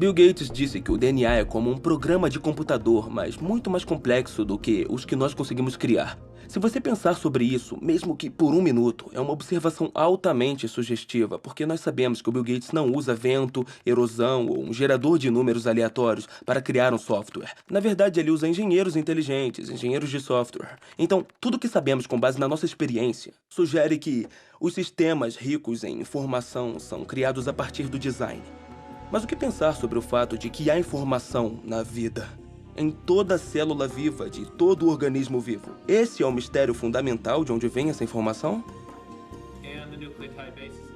Bill Gates disse que o DNA é como um programa de computador, mas muito mais complexo do que os que nós conseguimos criar. Se você pensar sobre isso, mesmo que por um minuto, é uma observação altamente sugestiva, porque nós sabemos que o Bill Gates não usa vento, erosão ou um gerador de números aleatórios para criar um software. Na verdade, ele usa engenheiros inteligentes, engenheiros de software. Então, tudo que sabemos com base na nossa experiência sugere que os sistemas ricos em informação são criados a partir do design. Mas o que pensar sobre o fato de que há informação na vida? Em toda célula viva de todo organismo vivo. Esse é o mistério fundamental de onde vem essa informação?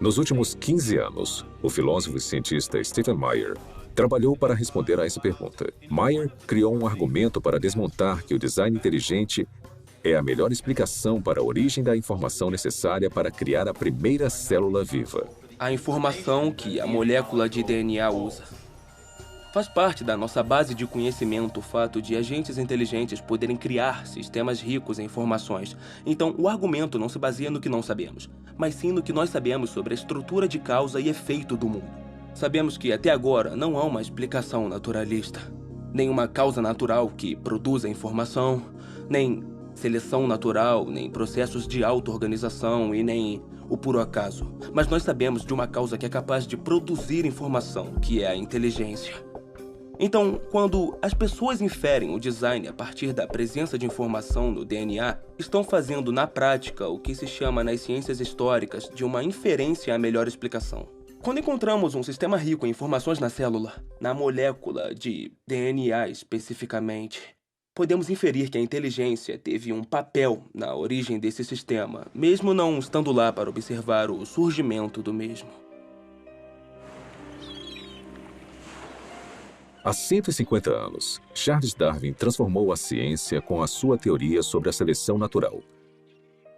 Nos últimos 15 anos, o filósofo e cientista Stephen Meyer trabalhou para responder a essa pergunta. Meyer criou um argumento para desmontar que o design inteligente é a melhor explicação para a origem da informação necessária para criar a primeira célula viva. A informação que a molécula de DNA usa. Faz parte da nossa base de conhecimento o fato de agentes inteligentes poderem criar sistemas ricos em informações. Então, o argumento não se baseia no que não sabemos, mas sim no que nós sabemos sobre a estrutura de causa e efeito do mundo. Sabemos que, até agora, não há uma explicação naturalista. Nem uma causa natural que produza informação, nem seleção natural, nem processos de auto-organização e nem o puro acaso. Mas nós sabemos de uma causa que é capaz de produzir informação, que é a inteligência. Então, quando as pessoas inferem o design a partir da presença de informação no DNA, estão fazendo na prática o que se chama nas ciências históricas de uma inferência à melhor explicação. Quando encontramos um sistema rico em informações na célula, na molécula de DNA especificamente, podemos inferir que a inteligência teve um papel na origem desse sistema, mesmo não estando lá para observar o surgimento do mesmo. Há 150 anos, Charles Darwin transformou a ciência com a sua teoria sobre a seleção natural.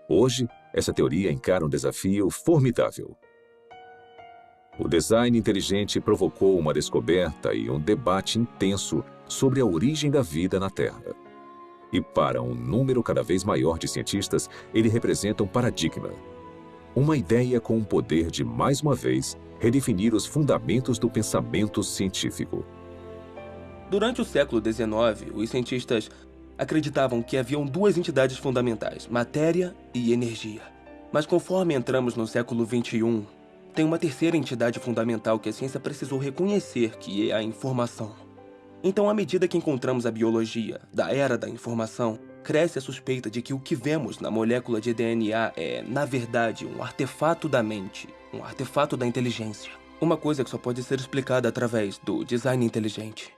Hoje, essa teoria encara um desafio formidável. O design inteligente provocou uma descoberta e um debate intenso sobre a origem da vida na Terra. E para um número cada vez maior de cientistas, ele representa um paradigma. Uma ideia com o poder de, mais uma vez, redefinir os fundamentos do pensamento científico. Durante o século XIX, os cientistas acreditavam que haviam duas entidades fundamentais, matéria e energia. Mas conforme entramos no século XXI, tem uma terceira entidade fundamental que a ciência precisou reconhecer, que é a informação. Então, à medida que encontramos a biologia da era da informação, cresce a suspeita de que o que vemos na molécula de DNA é, na verdade, um artefato da mente, um artefato da inteligência. Uma coisa que só pode ser explicada através do design inteligente.